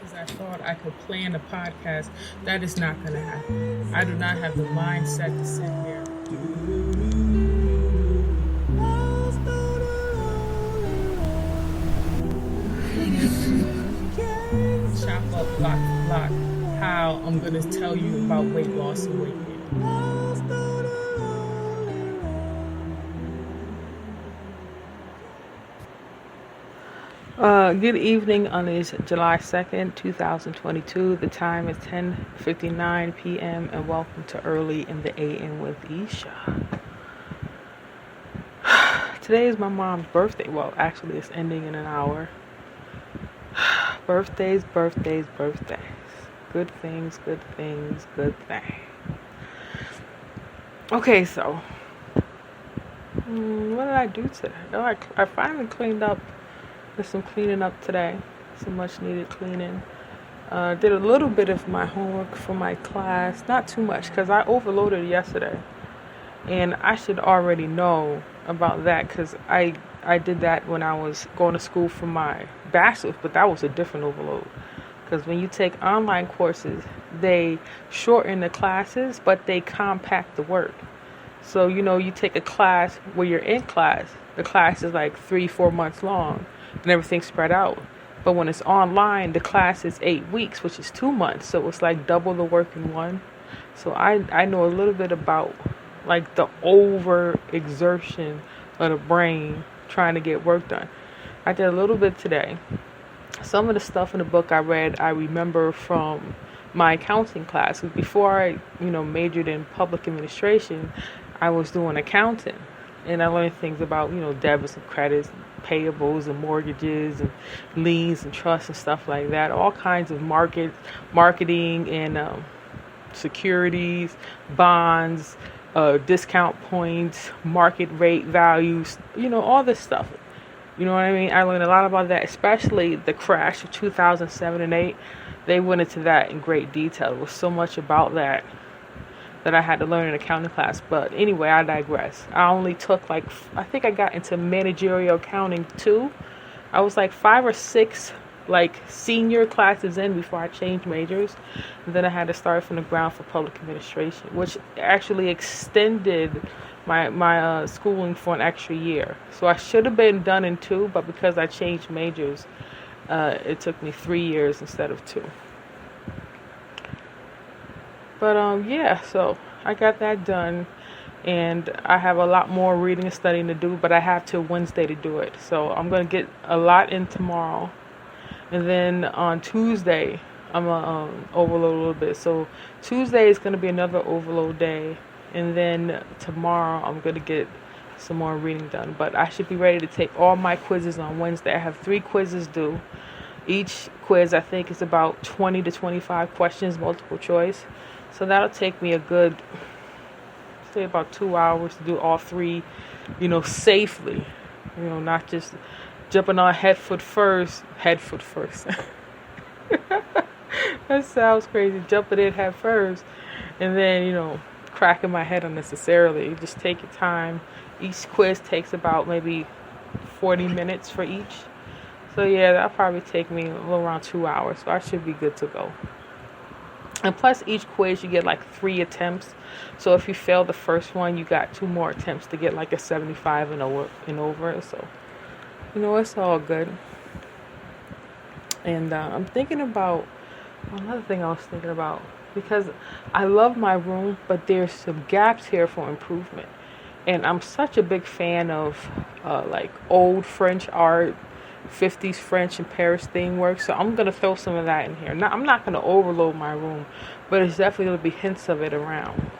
as I thought I could plan a podcast. That is not going to happen. I do not have the mindset to sit here. Chop up block for block how I'm going to tell you about weight loss and weight gain. Good evening on this July 2nd, 2022. The time is 10:59 p.m. and welcome to Early in the AM with Isha. Today is my mom's birthday. Well, actually it's ending in an hour. Birthdays. Good things. Okay, so what did I do today? Oh, I finally cleaned up. There's some cleaning up today. Some much needed cleaning. Did a little bit of my homework for my class. Not too much because I overloaded yesterday. And I should already know about that because I did that when I was going to school for my bachelor's, but that was a different overload. Because when you take online courses, they shorten the classes, but they compact the work. So, you take a class where you're in class. The class is like 3-4 months long and everything's spread out. But when it's online, the class is 8 weeks, which is 2 months. So it's like double the work in one. So I know a little bit about like the over exertion of the brain trying to get work done. I did a little bit today. Some of the stuff in the book I read, I remember from my accounting class. Before I, majored in public administration, I was doing accounting. And I learned things about, debits and credits, and payables and mortgages and liens and trusts and stuff like that. All kinds of marketing and securities, bonds, discount points, market rate values, all this stuff. You know what I mean? I learned a lot about that, especially the crash of 2007 and 8. They went into that in great detail. There was so much about that I had to learn in accounting class. But anyway, I digress. I only took I think I got into managerial accounting 2. I was like 5 or 6 senior classes in before I changed majors. And then I had to start from the ground for public administration, which actually extended my schooling for an extra year. So I should have been done in 2, but because I changed majors, it took me 3 years instead of 2. But so I got that done, and I have a lot more reading and studying to do, but I have till Wednesday to do it. So I'm going to get a lot in tomorrow. And then on Tuesday, I'm going to overload a little bit. So Tuesday is going to be another overload day. And then tomorrow, I'm going to get some more reading done. But I should be ready to take all my quizzes on Wednesday. I have 3 quizzes due. Each quiz, I think, is about 20 to 25 questions, multiple choice. So that'll take me a good, say, about 2 hours to do all 3, safely. Not just jumping on head foot first. That sounds crazy. Jumping in head first. And then, cracking my head unnecessarily. Just take your time. Each quiz takes about maybe 40 minutes for each. So yeah, that'll probably take me a little around 2 hours. So I should be good to go. And plus each quiz you get 3 attempts. So if you fail the first one, you got 2 more attempts to get a 75 and over. So, it's all good. And I'm thinking about another thing I was thinking about, because I love my room, but there's some gaps here for improvement. And I'm such a big fan of old French art, 50s French and Paris theme work. So I'm going to throw some of that in here. Now, I'm not going to overload my room, but it's definitely going to be hints of it around.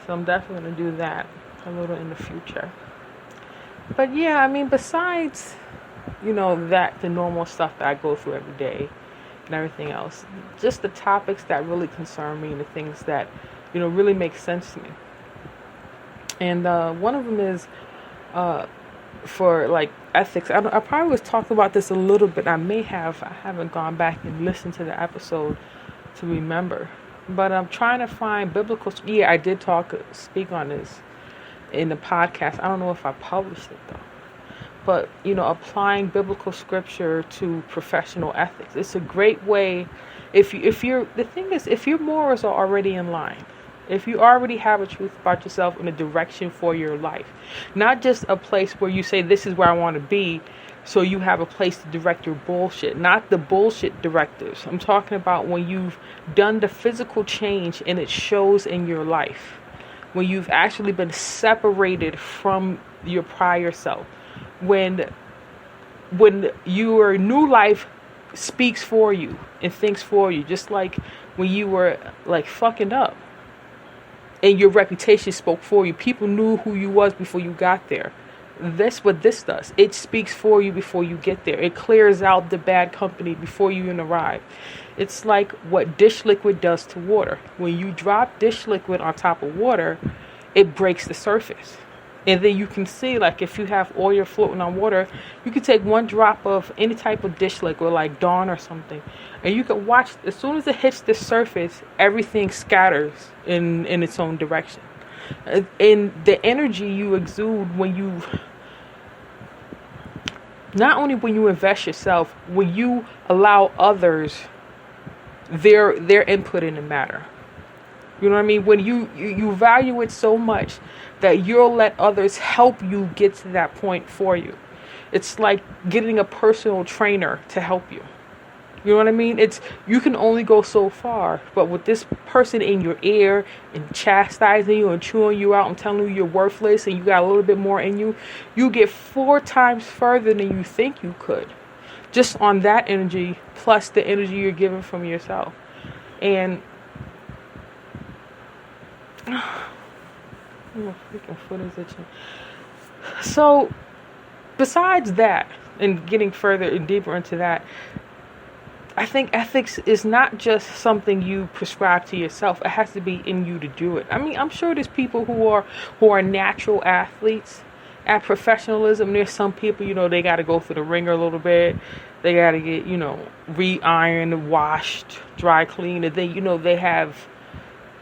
So I'm definitely going to do that a little in the future. But yeah, besides, that the normal stuff that I go through every day and everything else, just the topics that really concern me and the things that, really make sense to me. And one of them is for ethics. I probably was talking about this a little bit. I haven't gone back and listened to the episode to remember. But I'm trying to find biblical. Yeah, I did speak on this in the podcast. I don't know if I published it though. but applying biblical scripture to professional ethics. It's a great way. The thing is, if your morals are already in line, if you already have a truth about yourself and a direction for your life, not just a place where you say, this is where I want to be, so you have a place to direct your bullshit, not the bullshit directives. I'm talking about when you've done the physical change and it shows in your life, when you've actually been separated from your prior self, when your new life speaks for you and thinks for you, just like when you were like fucking up and your reputation spoke for you. People knew who you was before you got there. That's what this does. It speaks for you before you get there. It clears out the bad company before you even arrive. It's like what dish liquid does to water. When you drop dish liquid on top of water, it breaks the surface. And then you can see, like, if you have oil floating on water, you can take one drop of any type of dish liquid, like Dawn or something, and you can watch, as soon as it hits the surface, everything scatters in its own direction. And the energy you exude when you, not only when you invest yourself, when you allow others their input in the matter. You know what I mean? When you value it so much that you'll let others help you get to that point for you. It's like getting a personal trainer to help you. You know what I mean? You can only go so far, but with this person in your ear and chastising you and chewing you out and telling you you're worthless and you got a little bit more in you, you get 4 times further than you think you could. Just on that energy, plus the energy you're giving from yourself. And my freaking foot is itching. So, besides that, and getting further and deeper into that, I think ethics is not just something you prescribe to yourself. It has to be in you to do it. I mean, I'm sure there's people who are natural athletes at professionalism. There's some people, they got to go through the ringer a little bit. They got to get, re-ironed, washed, dry cleaned, and then, they have,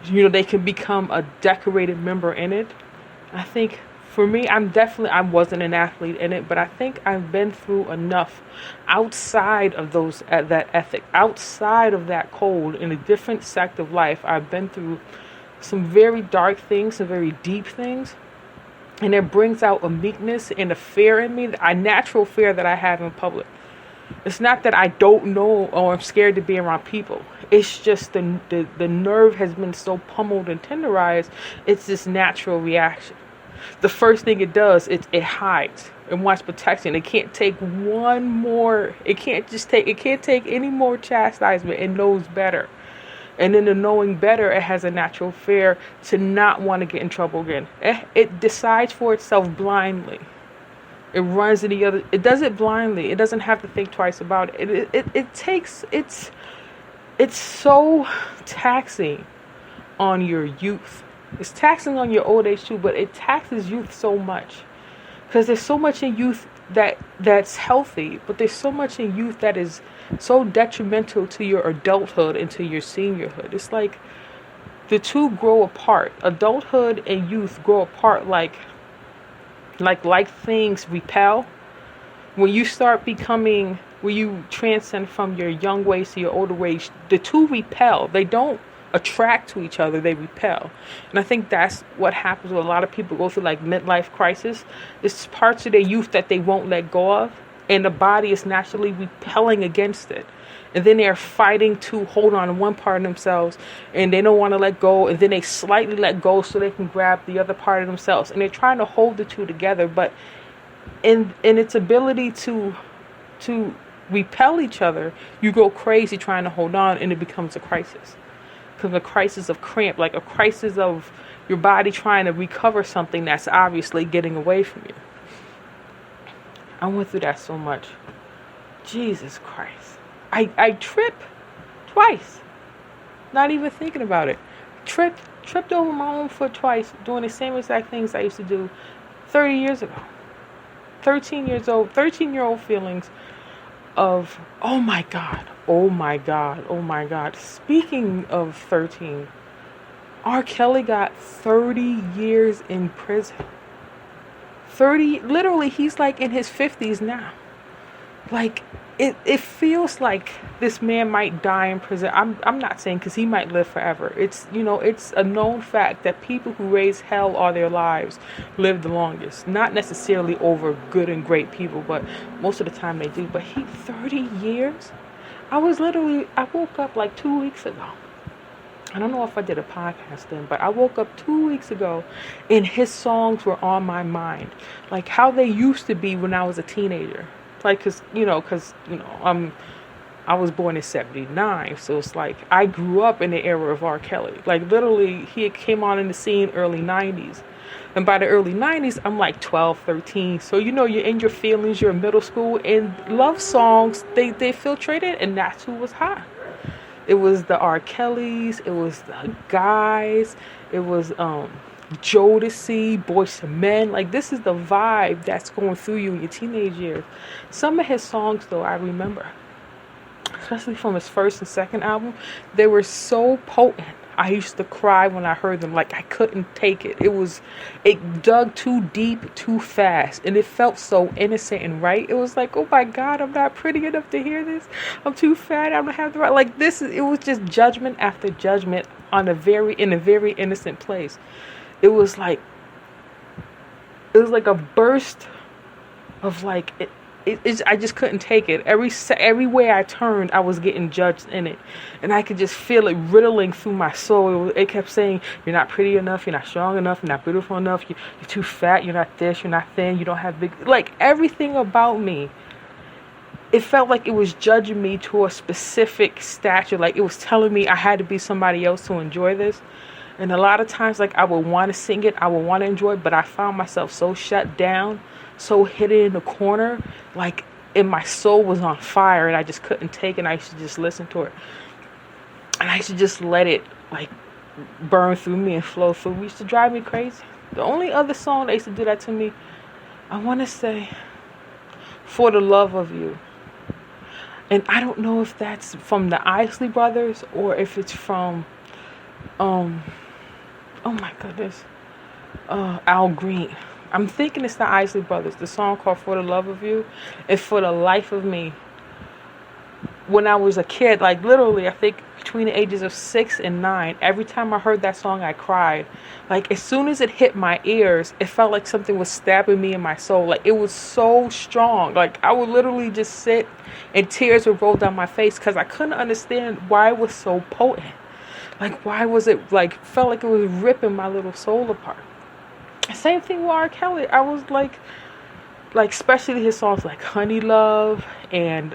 they can become a decorated member in it. I think for me, I wasn't an athlete in it, but I think I've been through enough outside of that ethic, outside of that code, in a different sect of life. I've been through some very dark things, some very deep things, and it brings out a meekness and a fear in me, a natural fear that I have in public. It's not that I don't know or I'm scared to be around people. It's just the nerve has been so pummeled and tenderized. It's this natural reaction. The first thing it does, it hides and wants protection. It can't take it can't take any more chastisement. It knows better. And in the knowing better, it has a natural fear to not want to get in trouble again. It decides for itself blindly. It runs in the other. It does it blindly. It doesn't have to think twice about it. It's so taxing on your youth. It's taxing on your old age too, but it taxes youth so much because there's so much in youth that's healthy, but there's so much in youth that is so detrimental to your adulthood and to your seniorhood. It's like the two grow apart. Adulthood and youth grow apart like things repel. When you transcend from your young ways to your older ways, the two repel. They don't attract to each other, they repel. And I think that's what happens when a lot of people go through like midlife crisis. It's parts of their youth that they won't let go of, and the body is naturally repelling against it. And then they're fighting to hold on to one part of themselves, and they don't want to let go, and then they slightly let go so they can grab the other part of themselves. And they're trying to hold the two together, but in its ability to repel each other, you go crazy trying to hold on, and it becomes a crisis. Because a crisis of cramp, like a crisis of your body trying to recover something that's obviously getting away from you. I went through that so much. Jesus Christ. I tripped twice. Not even thinking about it. Tripped over my own foot twice, doing the same exact things I used to do 30 years ago. 13-year-old feelings of, oh my God. Speaking of 13, R. Kelly got 30 years in prison. 30, literally, he's like in his 50s now. Like, it feels like this man might die in prison. I'm not saying because he might live forever. It's, it's a known fact that people who raise hell all their lives live the longest. Not necessarily over good and great people, but most of the time they do. But 30 years? I woke up like 2 weeks ago. I don't know if I did a podcast then, but I woke up 2 weeks ago and his songs were on my mind. Like how they used to be when I was a teenager. Like, I was born in 79. So it's like, I grew up in the era of R. Kelly. Like literally, he came on in the scene early 90s. And by the early 90s, I'm like 12, 13. So, you're in your feelings, you're in middle school, and love songs, they filtrated, and that's who was hot. It was the R. Kellys, it was the guys, it was Jodeci, Boyz II Men. Like, this is the vibe that's going through you in your teenage years. Some of his songs, though, I remember, especially from his first and second album, they were so potent. I used to cry when I heard them. Like, I couldn't take it. It dug too deep, too fast. And it felt so innocent and right. It was like, oh my God, I'm not pretty enough to hear this. I'm too fat. I don't have the right. Like, it was just judgment after judgment in a very innocent place. It was like a burst of like, I just couldn't take it. Every way I turned, I was getting judged in it. And I could just feel it riddling through my soul. It kept saying, you're not pretty enough, you're not strong enough, you're not beautiful enough, you're too fat, you're not this, you're not thin, you don't have big... Like, everything about me, it felt like it was judging me to a specific stature. Like, it was telling me I had to be somebody else to enjoy this. And a lot of times, like, I would want to sing it, I would want to enjoy it, but I found myself so shut down, so hidden in the corner, like, and my soul was on fire, and I just couldn't take it, and I used to just listen to it. And I used to just let it, like, burn through me and flow through me. It used to drive me crazy. The only other song that used to do that to me, I want to say, For the Love of You. And I don't know if that's from the Isley Brothers, or if it's from, oh my goodness, Al Green. I'm thinking it's the Isley Brothers, the song called For the Love of You. And for the life of me, when I was a kid, like literally, I think between the ages of 6 and 9, every time I heard that song, I cried. Like, as soon as it hit my ears, it felt like something was stabbing me in my soul. Like, it was so strong. Like, I would literally just sit and tears would roll down my face because I couldn't understand why it was so potent. Like, why was it, like, felt like it was ripping my little soul apart. Same thing with R. Kelly. I was like especially his songs like Honey Love and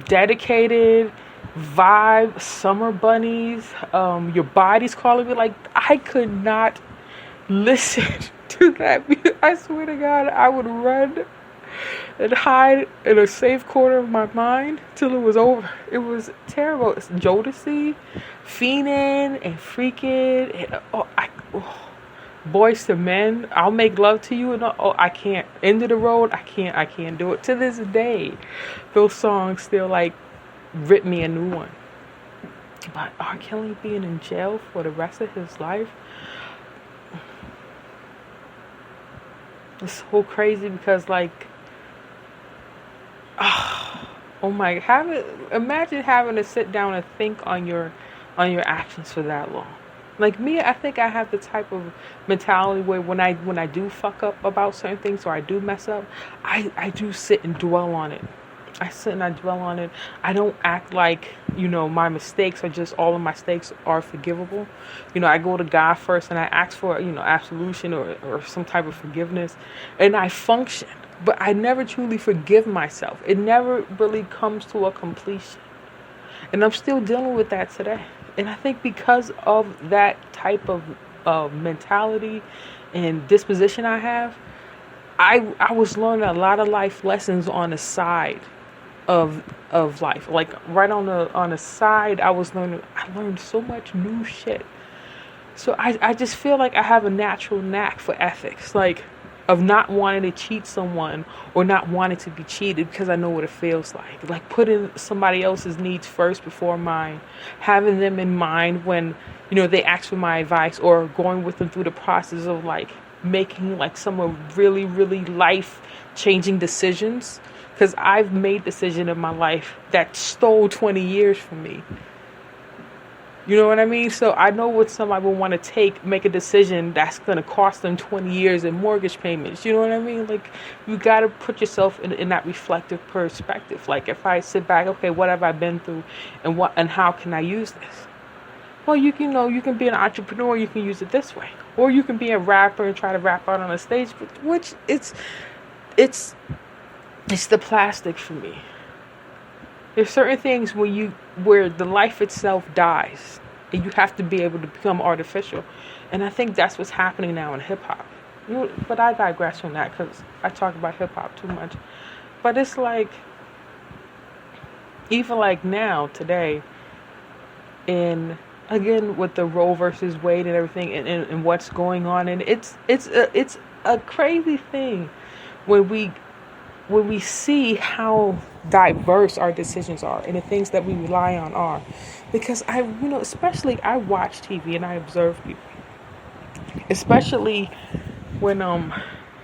Dedicated, Vibe, Summer Bunnies, Your Body's Calling Me. Like, I could not listen to that. I swear to God, I would run and hide in a safe corner of my mind till it was over. It was terrible. It's Jodeci, Fiendin' and Freakin', and Boyz II Men, I'll Make Love to You, and I can't. End of the Road, I can't do it. To this day, those songs still like rip me a new one. But R. Kelly being in jail for the rest of his life, it's so crazy because like, imagine having to sit down and think on your actions for that long. Like me, I think I have the type of mentality where when I do fuck up about certain things or I do mess up, I do sit and dwell on it. I sit and I dwell on it. I don't act like, my mistakes are just all of my mistakes are forgivable. I go to God first and I ask for, absolution or some type of forgiveness, and I function. But I never truly forgive myself. It never really comes to a completion. And I'm still dealing with that today. And I think because of that type of mentality and disposition I have, I was learning a lot of life lessons on the side of life. Like right on the side, I learned so much new shit. So I just feel like I have a natural knack for ethics. Like, of not wanting to cheat someone or not wanting to be cheated because I know what it feels like. Like putting somebody else's needs first before mine, having them in mind when, they ask for my advice, or going with them through the process of like making like some of really, really life changing decisions. Because I've made decisions in my life that stole 20 years from me. You know what I mean? So I know what somebody will want to make a decision that's going to cost them 20 years in mortgage payments. You know what I mean? Like, you got to put yourself in that reflective perspective. Like, if I sit back, okay, what have I been through, and how can I use this? Well, you can be an entrepreneur, you can use it this way. Or you can be a rapper and try to rap out on a stage, which it's the plastic for me. There's certain things where the life itself dies, and you have to be able to become artificial. And I think that's what's happening now in hip hop. But I digress from that because I talk about hip hop too much. But it's like, even like now, today, again with the Roe versus Wade and everything, and what's going on, and it's a crazy thing when we see how diverse our decisions are and the things that we rely on are. Because especially I watch TV and I observe people, especially when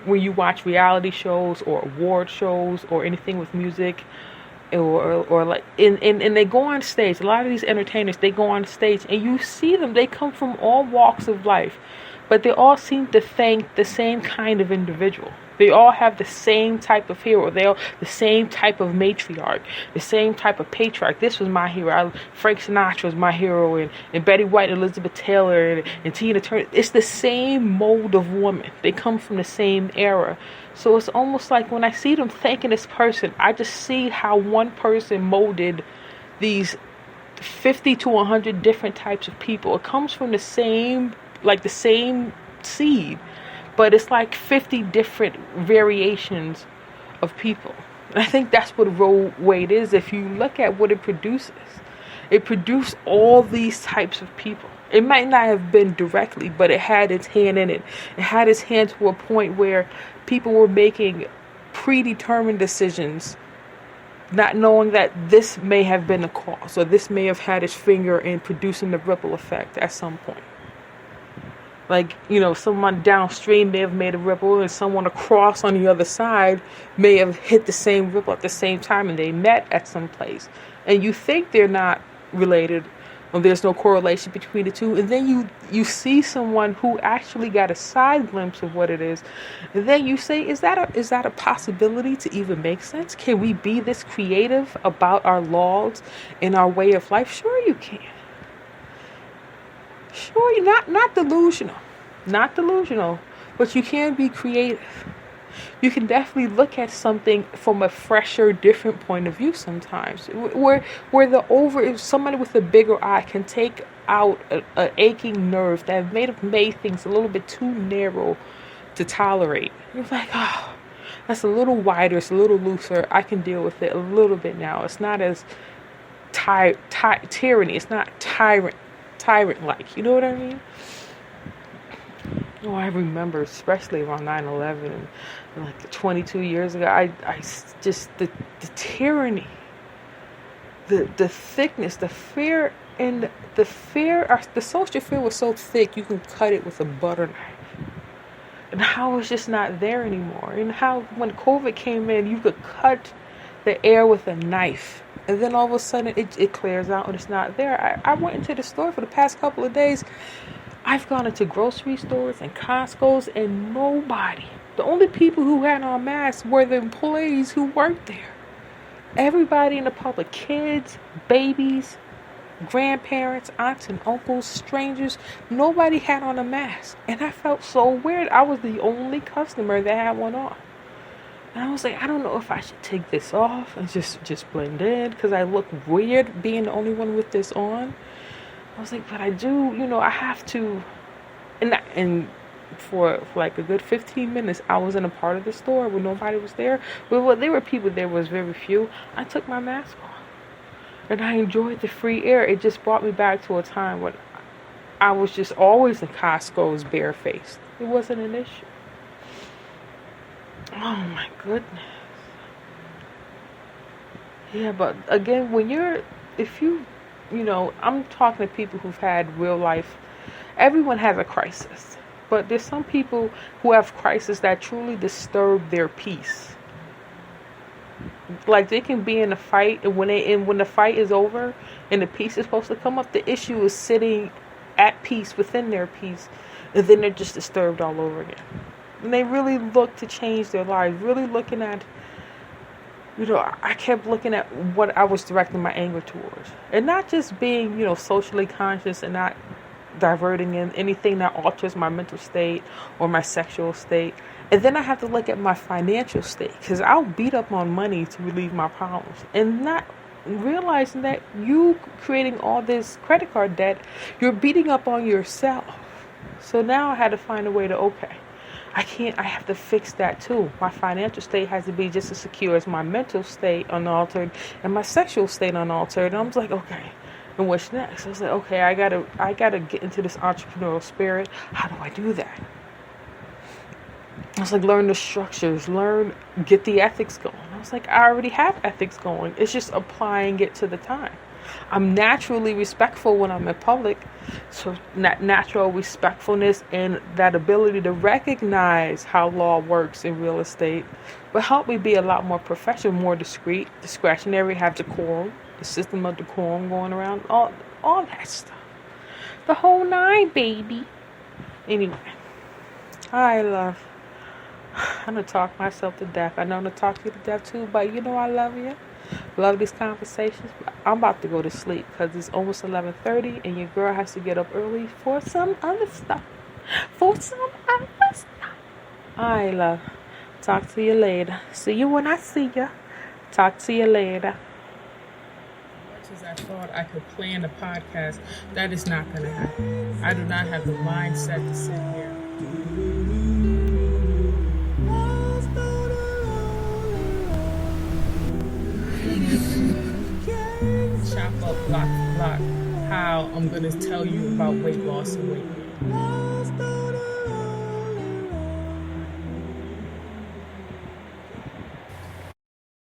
you watch reality shows or award shows or anything with music, or like and they go on stage. A lot of these entertainers, they go on stage and you see them, they come from all walks of life, but they all seem to thank the same kind of individual. They all have the same type of hero. They all the same type of matriarch, the same type of patriarch. This was my hero. Frank Sinatra was my hero, and Betty White, and Elizabeth Taylor, and Tina Turner. It's the same mold of woman. They come from the same era. So it's almost like when I see them thanking this person, I just see how one person molded these 50 to 100 different types of people. It comes from the same seed, but it's like 50 different variations of people. And I think that's what Roe Wade is. If you look at what it produces, it produced all these types of people. It might not have been directly, but it had its hand in it. It had its hand to a point where people were making predetermined decisions, not knowing that this may have been the cause, or this may have had its finger in producing the ripple effect at some point. Like, someone downstream may have made a ripple, and someone across on the other side may have hit the same ripple at the same time, and they met at some place. And you think they're not related, or there's no correlation between the two, and then you see someone who actually got a side glimpse of what it is, and then you say, is that a possibility to even make sense? Can we be this creative about our laws and our way of life? Sure you can. Sure, you're not delusional, but you can be creative. You can definitely look at something from a fresher, different point of view sometimes, where if somebody with a bigger eye can take out an aching nerve that may have made things a little bit too narrow to tolerate. You're like, oh, that's a little wider, it's a little looser. I can deal with it a little bit now. It's not as tyranny. It's not tyrant-like. You know what I mean? Oh, I remember, especially around 9/11 and like 22 years ago, I just the tyranny, the thickness, the fear, and the social fear was so thick you can cut it with a butter knife. And how it's just not there anymore. And how when COVID came in, you could cut the air with a knife. And then all of a sudden it clears out and it's not there. I went into the store for the past couple of days. I've gone into grocery stores and Costco's, and the only people who had on masks were the employees who worked there. Everybody in the public, kids, babies, grandparents, aunts and uncles, strangers, nobody had on a mask. And I felt so weird. I was the only customer that had one on. And I was like, I don't know if I should take this off and just blend in, because I look weird being the only one with this on. I was like, but I do, I have to. And for like a good 15 minutes, I was in a part of the store where nobody was there. Well, there were people there, was very few. I took my mask off. And I enjoyed the free air. It just brought me back to a time when I was just always in Costco's barefaced. It wasn't an issue. Oh my goodness. Yeah, but again, I'm talking to people who've had real life. Everyone has a crisis. But there's some people who have crises that truly disturb their peace. Like they can be in a fight, and when the fight is over and the peace is supposed to come up, the issue is sitting at peace within their peace, and then they're just disturbed all over again. And they really look to change their lives, really looking at, I kept looking at what I was directing my anger towards. And not just being, socially conscious and not diverting in anything that alters my mental state or my sexual state. And then I have to look at my financial state, because I'll beat up on money to relieve my problems. And not realizing that you creating all this credit card debt, you're beating up on yourself. So now I had to find a way to, I have to fix that too. My financial state has to be just as secure as my mental state unaltered and my sexual state unaltered. And I was like, okay, and what's next? I was like, okay, I gotta get into this entrepreneurial spirit. How do I do that? I was like, learn the structures, get the ethics going. I was like, I already have ethics going. It's just applying it to the time. I'm naturally respectful when I'm in public. So natural respectfulness and that ability to recognize how law works in real estate will help me be a lot more professional, more discreet, discretionary, have decorum, the system of decorum going around, all that stuff. The whole nine, baby. Anyway, I'm going to talk myself to death. I know I'm going to talk to you to death too, but I love you. Love these conversations. I'm about to go to sleep because it's almost 11:30 and your girl has to get up early for some other stuff. I love. Talk to you later. See you when I see you. Talk to you later. As much as I thought I could plan a podcast, that is not going to happen. I do not have the mindset to sit here. Chop up block how I'm going to tell you about weight loss and weight gain.